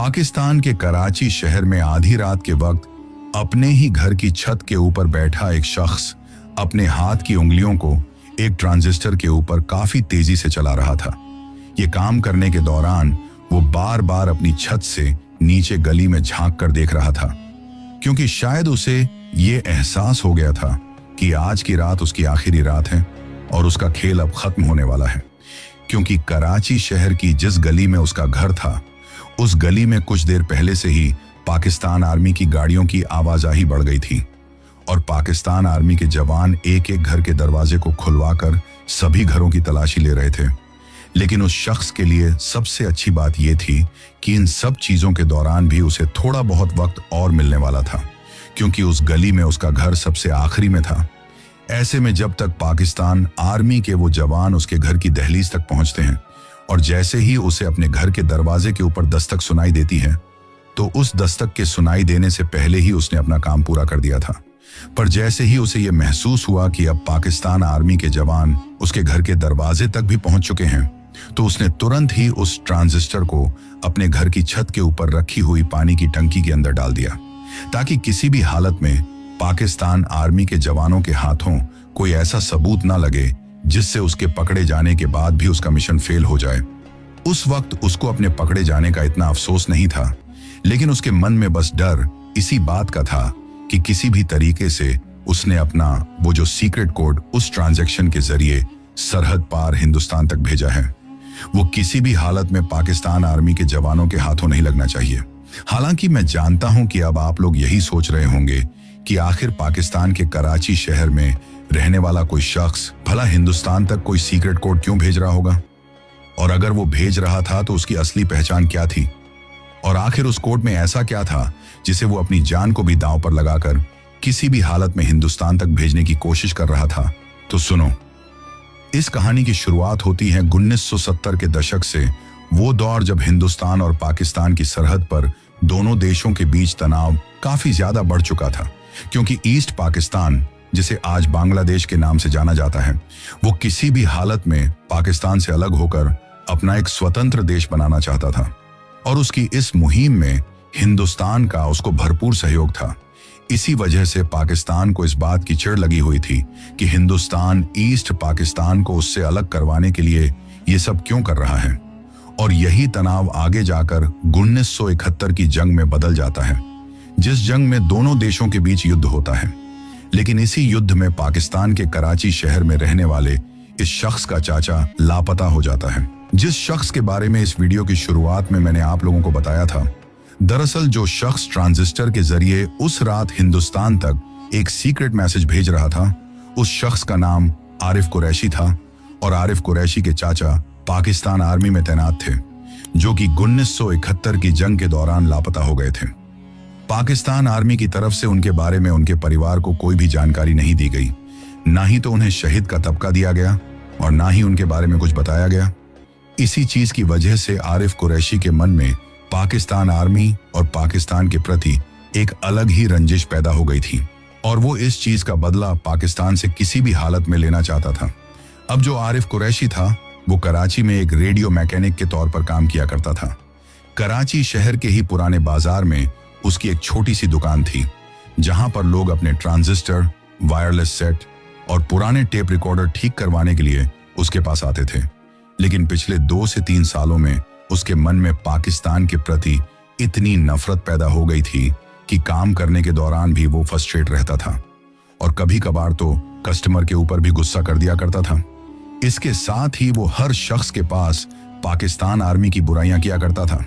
पाकिस्तान के कराची शहर में आधी रात के वक्त अपने ही घर की छत के ऊपर बैठा एक शख्स अपने हाथ की उंगलियों को एक ट्रांजिस्टर के ऊपर काफी तेजी से चला रहा था। ये काम करने के दौरान वो बार बार अपनी छत से नीचे गली में झांक कर देख रहा था, क्योंकि शायद उसे ये एहसास हो गया था कि आज की रात उसकी आखिरी रात है और उसका खेल अब खत्म होने वाला है। क्योंकि कराची शहर की जिस गली में उसका घर था, उस गली में कुछ देर पहले से ही पाकिस्तान आर्मी की गाड़ियों की आवाजाही बढ़ गई थी और पाकिस्तान आर्मी के जवान एक एक घर के दरवाजे को खुलवाकर सभी घरों की तलाशी ले रहे थे। लेकिन उस शख्स के लिए सबसे अच्छी बात यह थी कि इन सब चीजों के दौरान भी उसे थोड़ा बहुत वक्त और मिलने वाला था, क्योंकि उस गली में उसका घर सबसे आखिरी में था। ऐसे में जब तक पाकिस्तान आर्मी के वो जवान उसके घर की दहलीज तक पहुंचते हैं और जैसे ही उसे अपने घर के दरवाजे के ऊपर दस्तक सुनाई देती है, तो उस दस्तक के सुनाई देने से पहले ही उसने अपना काम पूरा कर दिया था। पर जैसे ही उसे यह महसूस हुआ कि अब पाकिस्तान आर्मी के जवान उसके घर के दरवाजे तक भी पहुंच चुके हैं, तो उसने तुरंत ही उस ट्रांजिस्टर को अपने घर की छत के ऊपर रखी हुई पानी की टंकी के अंदर डाल दिया, ताकि किसी भी हालत में पाकिस्तान आर्मी के जवानों के हाथों कोई ऐसा सबूत ना लगे जिससे उसके पकड़े जाने के बाद भी उसका मिशन फेल हो जाए। उस वक्त उसको अपने पकड़े जाने का इतना अफसोस नहीं था, लेकिन उसके मन में बस डर इसी बात का था कि किसी भी तरीके से उसने अपना वो जो सीक्रेट कोड उस ट्रांजैक्शन के जरिए सरहद पार हिंदुस्तान तक भेजा है, वो किसी भी हालत में पाकिस्तान आर्मी के जवानों के हाथों नहीं लगना चाहिए। हालांकि मैं जानता हूं कि अब आप लोग यही सोच रहे होंगे कि आखिर पाकिस्तान के कराची शहर में रहने वाला कोई शख्स भला हिंदुस्तान तक कोई सीक्रेट कोड क्यों भेज रहा होगा, और अगर वो भेज रहा था तो उसकी असली पहचान क्या थी, और आखिर उस कोड में ऐसा क्या था जिसे वो अपनी जान को भी दांव पर लगाकर किसी भी हालत में हिंदुस्तान तक भेजने की कोशिश कर रहा था। तो सुनो, इस कहानी की शुरुआत होती है 1970 के दशक से, वो दौर जब हिंदुस्तान और पाकिस्तान की सरहद पर दोनों देशों के बीच तनाव काफी ज्यादा बढ़ चुका था, क्योंकि ईस्ट पाकिस्तान, जिसे आज बांग्लादेश के नाम से जाना जाता है, वो किसी भी हालत में पाकिस्तान से अलग होकर अपना एक स्वतंत्र देश बनाना चाहता था, और उसकी इस मुहिम में हिंदुस्तान का उसको भरपूर सहयोग था। इसी वजह से पाकिस्तान को इस बात की चिढ़ लगी हुई थी कि हिंदुस्तान ईस्ट पाकिस्तान को उससे अलग करवाने के लिए ये सब क्यों कर रहा है, और यही तनाव आगे जाकर 1971 की जंग में बदल जाता है, जिस जंग में दोनों देशों के बीच युद्ध होता है। लेकिन इसी युद्ध में पाकिस्तान के कराची शहर में रहने वाले इस शख्स का चाचा लापता हो जाता है, जिस शख्स के बारे में इस वीडियो की शुरुआत में मैंने आप लोगों को बताया था। दरअसल जो शख्स ट्रांजिस्टर के जरिए उस रात हिंदुस्तान तक एक सीक्रेट मैसेज भेज रहा था, उस शख्स का नाम आरिफ कुरैशी था, और आरिफ कुरैशी के चाचा पाकिस्तान आर्मी में तैनात थे, जो कि 1971 की जंग के दौरान लापता हो गए थे। पाकिस्तान आर्मी की तरफ से उनके बारे में उनके परिवार को कोई भी जानकारी नहीं दी गई, ना ही तो उन्हें शहीद का तबका दिया गया और ना ही उनके बारे में कुछ बताया गया। इसी चीज की वजह से आरिफ कुरैशी के मन में पाकिस्तान आर्मी और पाकिस्तान के प्रति एक अलग ही रंजिश पैदा हो गई थी, और वो इस चीज का बदला पाकिस्तान से किसी भी हालत में लेना चाहता था। अब जो आरिफ कुरैशी था, वो कराची में एक रेडियो मैकेनिक के तौर पर काम किया करता था। कराची शहर के ही पुराने बाजार में उसकी एक छोटी सी दुकान थी, जहां पर लोग अपने ट्रांजिस्टर, वायरलेस सेट और पुराने टेप रिकॉर्डर ठीक करवाने के लिए उसके पास आते थे। लेकिन पिछले 2 से 3 सालों में उसके मन में पाकिस्तान के प्रति इतनी नफरत पैदा हो गई थी कि काम करने के दौरान भी वो फ्रस्ट्रेट रहता था, और कभी कभार तो कस्टमर के ऊपर भी गुस्सा कर दिया करता था। इसके साथ ही वो हर शख्स के पास पाकिस्तान आर्मी की बुराइयां किया करता था,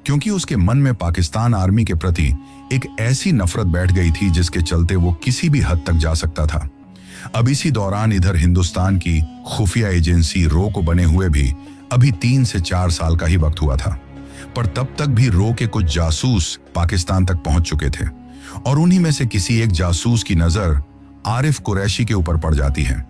क्योंकि उसके मन में पाकिस्तान आर्मी के प्रति एक ऐसी नफरत बैठ गई थी जिसके चलते वो किसी भी हद तक जा सकता था। अब इसी दौरान इधर हिंदुस्तान की खुफिया एजेंसी रो को बने हुए भी अभी 3 से 4 साल का ही वक्त हुआ था, पर तब तक भी रो के कुछ जासूस पाकिस्तान तक पहुंच चुके थे, और उन्हीं में से किसी एक जासूस की नजर आरिफ कुरैशी के ऊपर पड़ जाती है।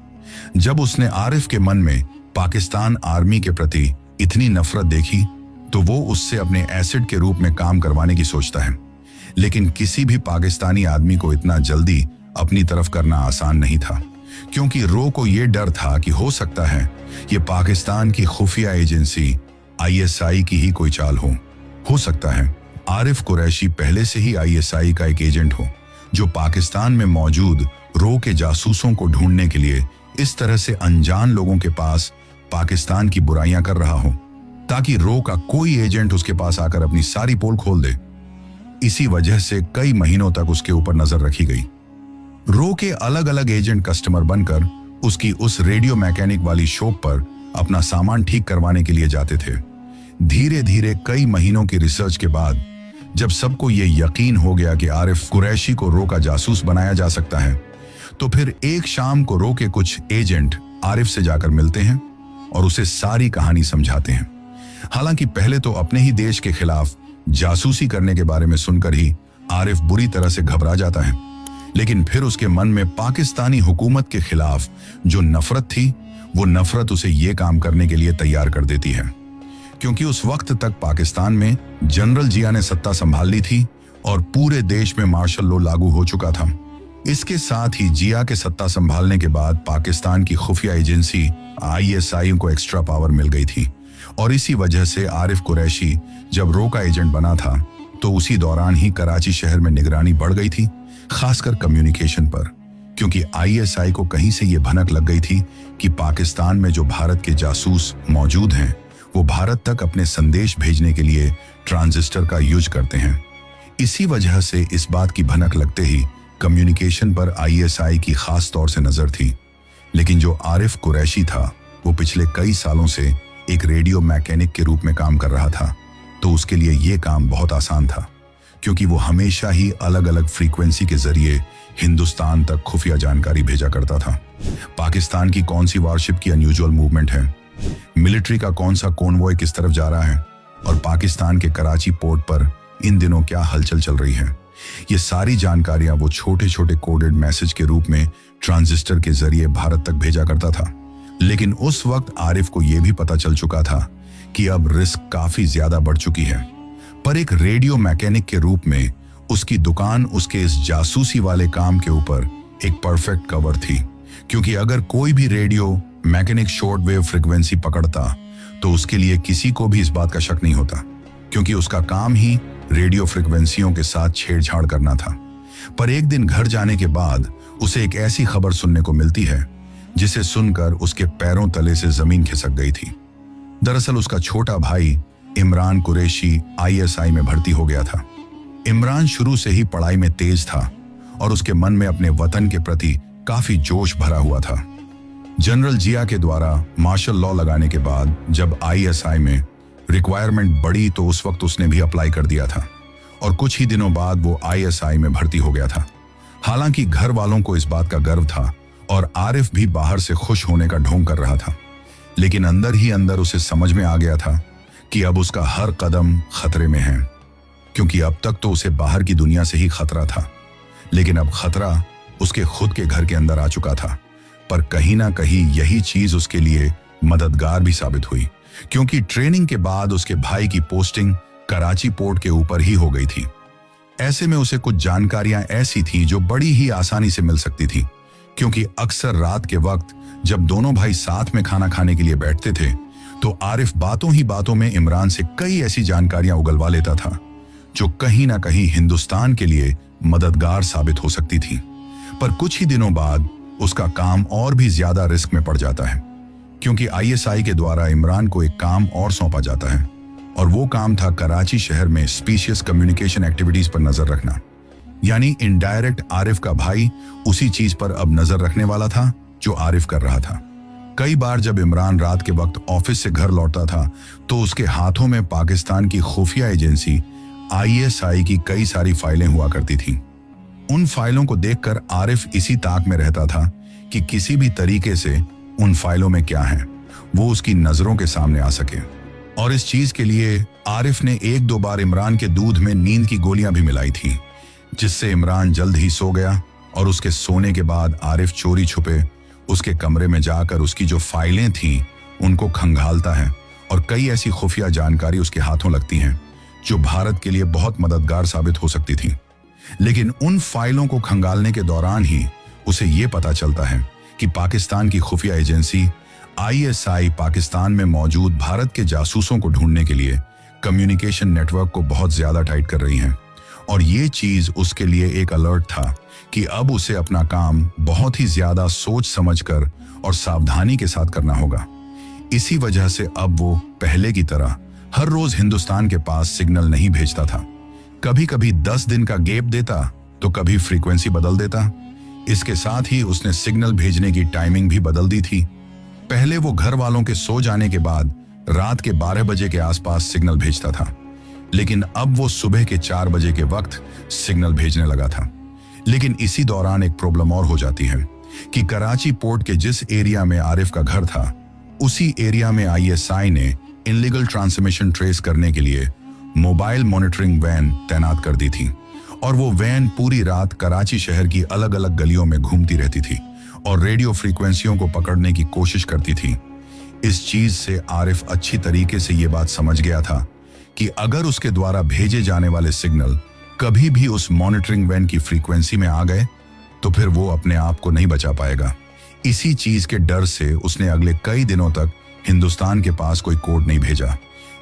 जब उसने आरिफ के मन में पाकिस्तान आर्मी के प्रति इतनी नफरत देखी, तो वो उससे अपने एसिड के रूप में काम करवाने की सोचता है। लेकिन किसी भी पाकिस्तानी आदमी को इतना जल्दी अपनी तरफ करना आसान नहीं था, क्योंकि रो को यह डर था कि हो सकता है ये पाकिस्तान की खुफिया एजेंसी ISI की ही कोई चाल हो सकता है आरिफ कुरैशी पहले से ही आईएसआई का एक एजेंट हो, जो पाकिस्तान में मौजूद रो के जासूसों को ढूंढने के लिए इस तरह से अनजान लोगों के पास पाकिस्तान की बुराइयां कर रहा हो, ताकि रो का कोई एजेंट उसके पास आकर अपनी सारी पोल खोल दे। इसी वजह से कई महीनों तक उसके ऊपर नजर रखी गई। रो के अलग अलग एजेंट कस्टमर बनकर उसकी उस रेडियो मैकेनिक वाली शॉप पर अपना सामान ठीक करवाने के लिए जाते थे। धीरे धीरे कई महीनों की रिसर्च के बाद जब सबको यह यकीन हो गया कि आरिफ कुरैशी को रो का जासूस बनाया जा सकता है, तो फिर एक शाम को रो के कुछ एजेंट आरिफ से जाकर मिलते हैं और उसे सारी कहानी समझाते हैं। हालांकि पहले तो अपने ही देश के खिलाफ जासूसी करने के बारे में सुनकर ही आरिफ बुरी तरह से घबरा जाता है, लेकिन फिर उसके मन में पाकिस्तानी हुकूमत के खिलाफ जो नफरत थी, वो नफरत उसे ये काम करने के लिए तैयार कर देती है। क्योंकि उस वक्त तक पाकिस्तान में जनरल जिया ने सत्ता संभाल ली थी और पूरे देश में मार्शल लॉ लागू हो चुका था। इसके साथ ही जिया के सत्ता संभालने के बाद पाकिस्तान की खुफिया एजेंसी आईएसआई को एक्स्ट्रा पावर मिल गई थी और इसी वजह से आरिफ कुरैशी जब रो का एजेंट बना था, तो उसी दौरान ही कराची शहर में निगरानी बढ़ गई थी, खासकर कम्युनिकेशन पर, क्योंकि आईएसआई को कहीं से ये भनक लग गई थी कि पाकिस्तान में जो भारत के जासूस मौजूद हैं, वो भारत तक अपने संदेश भेजने के लिए ट्रांजिस्टर का यूज करते हैं। इसी वजह से इस बात की भनक लगते ही कम्युनिकेशन पर आईएसआई की खास तौर से नजर थी। लेकिन जो आरिफ कुरैशी था, वो पिछले कई सालों से एक रेडियो मैकेनिक के रूप में काम कर रहा था, तो उसके लिए ये काम बहुत आसान था, क्योंकि वो हमेशा ही अलग अलग फ्रीक्वेंसी के जरिए हिंदुस्तान तक खुफिया जानकारी भेजा करता था। पाकिस्तान की कौन सी वारशिप की अनयूजुअल मूवमेंट है, मिलिट्री का कौन सा कॉन्वॉय किस तरफ जा रहा है और पाकिस्तान के कराची पोर्ट पर इन दिनों क्या हलचल चल रही है, ये सारी जानकारियां वो छोटे छोटे कोडेड मैसेज के रूप में ट्रांजिस्टर के जरिए भारत तक भेजा करता था। लेकिन उस वक्त आरिफ को यह भी पता चल चुका था कि अब रिस्क काफी ज्यादा बढ़ चुकी है, पर एक रेडियो मैकेनिक के रूप में उसकी दुकान उसके इस जासूसी वाले काम के ऊपर एक परफेक्ट कवर थी। क्योंकि अगर कोई भी radio mechanic short wave frequency पकड़ता, तो उसके लिए किसी को भी इस बात का शक नहीं होता, क्योंकि उसका काम ही रेडियो फ्रीक्वेंसियों के साथ छेड़छाड़ करना था। पर एक दिन घर जाने के बाद उसे एक ऐसी खबर सुनने को मिलती है जिसे सुनकर उसके पैरों तले से जमीन खिसक गई थी। दरअसल उसका छोटा भाई इमरान कुरैशी आईएसआई में भर्ती हो गया था। इमरान शुरू से ही पढ़ाई में तेज था और उसके मन में अपने वतन के प्रति काफी जोश भरा हुआ था। जनरल जिया के द्वारा मार्शल लॉ लगाने के बाद जब आईएसआई में रिक्वायरमेंट बढ़ी, तो उस वक्त उसने भी अप्लाई कर दिया था और कुछ ही दिनों बाद वो आईएसआई में भर्ती हो गया था। हालांकि घर वालों को इस बात का गर्व था और आरिफ भी बाहर से खुश होने का ढोंग कर रहा था, लेकिन अंदर ही अंदर उसे समझ में आ गया था कि अब उसका हर कदम खतरे में है। क्योंकि अब तक तो उसे बाहर की दुनिया से ही खतरा था, लेकिन अब खतरा उसके खुद के घर के अंदर आ चुका था। पर कहीं ना कहीं यही चीज उसके लिए मददगार भी साबित हुई, क्योंकि ट्रेनिंग के बाद उसके भाई की पोस्टिंग कराची पोर्ट के ऊपर ही हो गई थी। ऐसे में उसे कुछ जानकारियां ऐसी थी जो बड़ी ही आसानी से मिल सकती थी, क्योंकि अक्सर रात के वक्त जब दोनों भाई साथ में खाना खाने के लिए बैठते थे, तो आरिफ बातों ही बातों में इमरान से कई ऐसी जानकारियां उगलवा लेता था जो कहीं ना कहीं हिंदुस्तान के लिए मददगार साबित हो सकती थी। पर कुछ ही दिनों बाद उसका काम और भी ज्यादा रिस्क में पड़ जाता है, क्योंकि आईएसआई के द्वारा इमरान को एक काम और सौंपा जाता है, और वो काम था कराची शहर में स्पीशियस कम्युनिकेशन एक्टिविटीज पर नजर रखना। यानी इनडायरेक्ट आरिफ का भाई उसी चीज पर अब नजर रखने वाला था जो आरिफ कर रहा था। कई बार जब इमरान रात के वक्त ऑफिस से घर लौटता था, तो उसके हाथों में पाकिस्तान की खुफिया एजेंसी आईएसआई की कई सारी फाइलें हुआ करती थीं। उन फाइलों को देखकर आरिफ इसी ताक में रहता था कि किसी भी तरीके से उन फाइलों में क्या है वो उसकी नजरों के सामने आ सके। और इस चीज के लिए आरिफ ने एक दो बार इमरान के दूध में नींद की गोलियां भी मिलाई थी, जिससे इमरान जल्द ही सो गया। और उसके सोने के बाद आरिफ चोरी छुपे उसके कमरे में जाकर उसकी जो फाइलें थीं उनको खंगालता है, और कई ऐसी खुफिया जानकारी उसके हाथों लगती हैं जो भारत के लिए बहुत मददगार साबित हो सकती थी। लेकिन उन फाइलों को खंगालने के दौरान ही उसे ये पता चलता है कि पाकिस्तान की खुफिया एजेंसी आईएसआई पाकिस्तान में मौजूद भारत के जासूसों को ढूंढने के लिए कम्युनिकेशन नेटवर्क को बहुत ज्यादा टाइट कर रही हैं। और ये चीज उसके लिए एक अलर्ट था कि अब उसे अपना काम बहुत ही ज्यादा सोच समझकर और सावधानी के साथ करना होगा। इसी वजह से अब वो पहले की तरह हर रोज हिंदुस्तान के पास सिग्नल नहीं भेजता था। कभी कभी 10 दिन का गैप देता तो कभी फ्रीक्वेंसी बदल देता। इसके साथ ही उसने सिग्नल भेजने की टाइमिंग भी बदल दी थी। पहले वो घर वालों के सो जाने के बाद रात के 12 बजे के आसपास सिग्नल भेजता था, लेकिन अब वो सुबह के 4 बजे के वक्त सिग्नल भेजने लगा था। लेकिन इसी दौरान एक प्रॉब्लम और हो जाती है कि कराची पोर्ट के जिस एरिया में आरिफ का घर था, उसी एरिया में आईएसआई ने इनलीगल ट्रांसमिशन ट्रेस करने के लिए मोबाइल मॉनिटरिंग वैन तैनात कर दी थी। और वो वैन पूरी रात कराची शहर की अलग अलग गलियों में घूमती रहती थी और रेडियो फ्रीक्वेंसियों को पकड़ने की कोशिश करती थी। इस चीज से आरिफ अच्छी तरीके से ये बात समझ गया था कि अगर उसके द्वारा भेजे जाने वाले सिग्नल कभी भी उस मॉनिटरिंग वैन की फ्रीक्वेंसी में आ गए तो फिर वो अपने आप को नहीं बचा पाएगा। इसी चीज के डर से उसने अगले कई दिनों तक हिंदुस्तान के पास कोई कोड नहीं भेजा।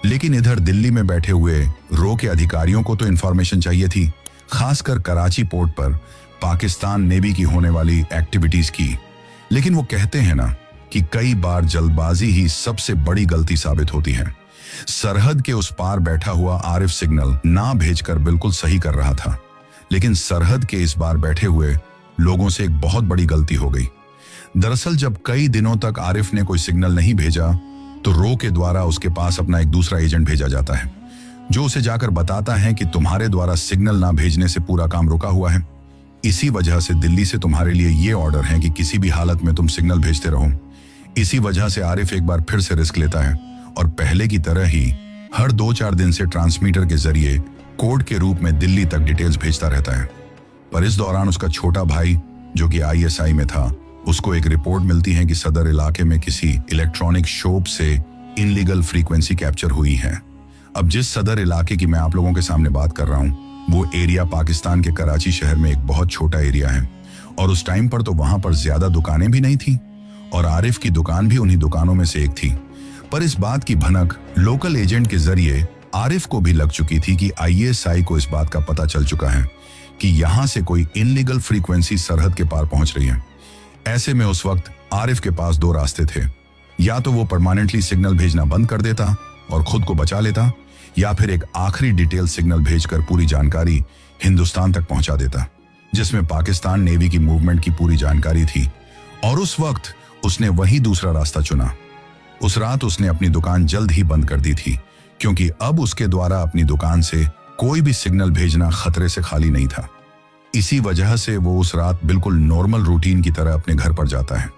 लेकिन इधर दिल्ली में बैठे हुए रो के अधिकारियों को तो इंफॉर्मेशन चाहिए थी, खासकर कराची पोर्ट पर पाकिस्तान नेवी की होने वाली एक्टिविटीज की। लेकिन वो कहते हैं ना कि कई बार जल्दबाजी ही सबसे बड़ी गलती साबित होती है। सरहद के उस पार बैठा हुआ आरिफ सिग्नल ना भेजकर बिल्कुल सही कर रहा था, लेकिन सरहद के इस बार बैठे हुए लोगों से एक बहुत बड़ी गलती हो गई। दरअसल जब कई दिनों तक आरिफ ने कोई सिग्नल नहीं भेजा तो रो के द्वारा उसके पास अपना एक दूसरा एजेंट भेजा जाता है, जो उसे जाकर बताता है कि तुम्हारे द्वारा सिग्नल ना भेजने से पूरा काम रुका हुआ है। इसी वजह से दिल्ली से तुम्हारे लिए ये ऑर्डर है कि किसी भी हालत में तुम सिग्नल भेजते रहो। इसी वजह से आरिफ एक बार फिर से रिस्क लेता है और पहले की तरह ही हर 2-4 दिन से ट्रांसमीटर के जरिए कोड के रूप में दिल्ली तक डिटेल्स भेजता रहता है। पर इस दौरान उसका छोटा भाई, जो कि आईएसआई में था, उसको एक रिपोर्ट मिलती है कि सदर इलाके में किसी इलेक्ट्रॉनिक शॉप से इनलीगल फ्रीक्वेंसी कैप्चर हुई है। अब जिस सदर इलाके की मैं आप लोगों के सामने बात कर रहा हूँ, वो एरिया पाकिस्तान के कराची शहर में एक बहुत छोटा एरिया है और उस टाइम पर तो वहां पर ज्यादा दुकानें भी नहीं थी और आरिफ की दुकान भी उन्हीं दुकानों में से एक थी। पर इस बात की भनक लोकल एजेंट के जरिए आरिफ को भी लग चुकी थी कि आईएसआई को इस बात का पता चल चुका है कि यहां से कोई इनलीगल फ्रीक्वेंसी सरहद के पार पहुंच रही है। ऐसे में उस वक्त आरिफ के पास 2 रास्ते थे, या तो वो परमानेंटली सिग्नल भेजना बंद कर देता और खुद को बचा लेता, या फिर एक आखिरी डिटेल सिग्नल भेजकर पूरी जानकारी हिंदुस्तान तक पहुंचा देता, जिसमें पाकिस्तान नेवी की मूवमेंट की पूरी जानकारी थी। और उस वक्त उसने वही दूसरा रास्ता चुना। उस रात उसने अपनी दुकान जल्द ही बंद कर दी थी, क्योंकि अब उसके द्वारा अपनी दुकान से कोई भी सिग्नल भेजना खतरे से खाली नहीं था। इसी वजह से वो उस रात बिल्कुल नॉर्मल रूटीन की तरह अपने घर पर जाता है।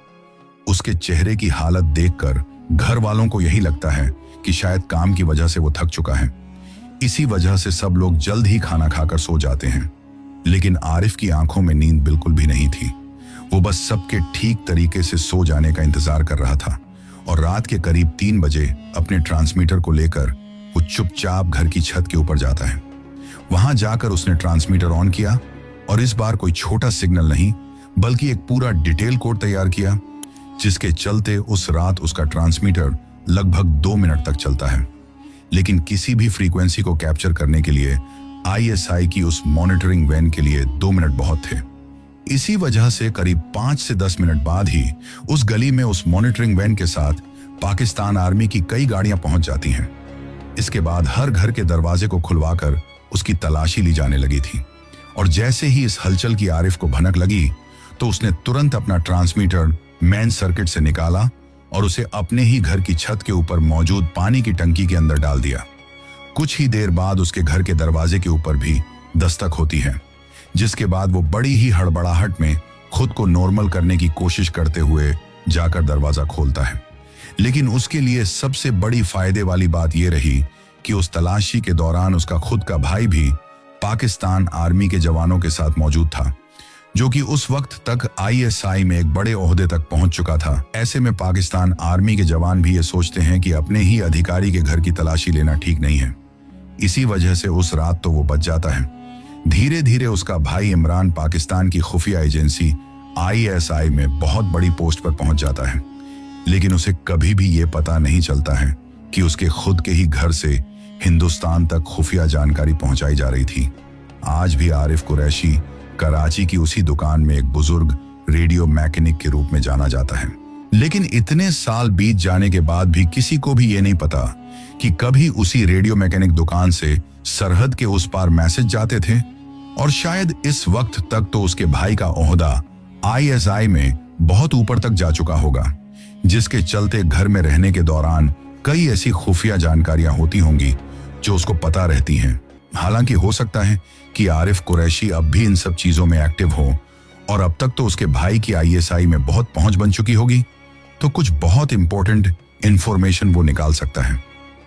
उसके चेहरे की हालत देखकर घर वालों को यही लगता है कि शायद काम की वजह से वो थक चुका है। इसी वजह से सब लोग जल्द ही खाना खाकर सो जाते हैं, लेकिन आरिफ की आंखों में नींद बिल्कुल भी नहीं थी। वो बस सबके ठीक तरीके से सो जाने का इंतजार कर रहा था और रात के करीब 3 बजे अपने ट्रांसमीटर को लेकर वो चुपचाप घर की छत के ऊपर जाता है। वहां जाकर उसने ट्रांसमीटर ऑन किया और इस बार कोई छोटा सिग्नल नहीं बल्कि एक पूरा डिटेल कोड तैयार किया, जिसके चलते उस रात उसका ट्रांसमीटर लगभग 2 मिनट तक चलता है। लेकिन किसी भी फ्रीक्वेंसी को कैप्चर करने के लिए आईएसआई की उस मॉनिटरिंग वैन के लिए 2 मिनट बहुत थे। इसी वजह से करीब 5 से 10 मिनट बाद ही उस गली में उस मॉनिटरिंग वैन के साथ पाकिस्तान आर्मी की कई गाड़ियां पहुंच जाती हैं। इसके बाद हर घर के दरवाजे को खुलवाकर उसकी तलाशी ली जाने लगी थी और जैसे ही इस हलचल की आरिफ को भनक लगी तो उसने तुरंत अपना ट्रांसमीटर मेन सर्किट से निकाला और उसे अपने ही घर की छत के ऊपर मौजूद पानी की टंकी के अंदर डाल दिया। कुछ ही देर बाद उसके घर के दरवाजे के ऊपर भी दस्तक होती है, जिसके बाद वो बड़ी ही हड़बड़ाहट में खुद को नॉर्मल करने की कोशिश करते हुए जाकर दरवाजा खोलता है। लेकिन उसके लिए सबसे बड़ी फायदे वाली बात यह रही कि उस तलाशी के दौरान उसका खुद का भाई भी पाकिस्तान आर्मी के जवानों के साथ मौजूद था, जो कि उस वक्त तक आईएसआई में एक बड़े ओहदे तक पहुंच चुका था। ऐसे में पाकिस्तान आर्मी के जवान भी ये सोचते हैं कि अपने ही अधिकारी के घर की तलाशी लेना ठीक नहीं है। इसी वजह से उस रात तो वो बच जाता है। धीरे धीरे उसका भाई इमरान पाकिस्तान की खुफिया एजेंसी आईएसआई में बहुत बड़ी पोस्ट पर पहुंच जाता है, लेकिन उसे कभी भी ये पता नहीं चलता है कि उसके खुद के ही घर से हिंदुस्तान तक खुफिया जानकारी पहुंचाई जा रही थी। आज भी आरिफ कुरैशी कराची की उसी दुकान में एक बुजुर्ग रेडियो मैकेनिक के रूप में जाना जाता है। लेकिन इतने साल बीत जाने के बाद भी किसी को भी ये नहीं पता कि कभी उसी रेडियो मैकेनिक दुकान से सरहद के उस पार मैसेज जाते थे, और शायद इस वक्त तक तो उसके भाई का ओहदा ISI में बहुत ऊपर तक जा चुका होगा, जिसके चलते घर में रहने के दौरान कई ऐसी खुफिया जानकारियां होती होंगी जो उसको पता रहती हैं। हालांकि हो सकता है कि आरिफ कुरैशी अब भी इन सब चीजों में एक्टिव हो और अब तक तो उसके भाई की ISI में बहुत पहुंच बन चुकी होगी, तो कुछ बहुत इंपॉर्टेंट इंफॉर्मेशन वो निकाल सकता है।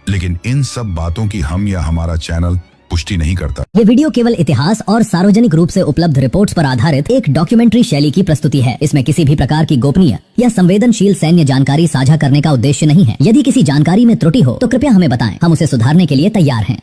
लेकिन इन सब बातों की हम या हमारा चैनल पुष्टि नहीं करता। ये वीडियो केवल इतिहास और सार्वजनिक रूप से उपलब्ध रिपोर्ट्स पर आधारित एक डॉक्यूमेंट्री शैली की प्रस्तुति है। इसमें किसी भी प्रकार की गोपनीय या संवेदनशील सैन्य जानकारी साझा करने का उद्देश्य नहीं है। यदि किसी जानकारी में त्रुटि हो तो कृपया हमें बताएं, हम उसे सुधारने के लिए तैयार हैं।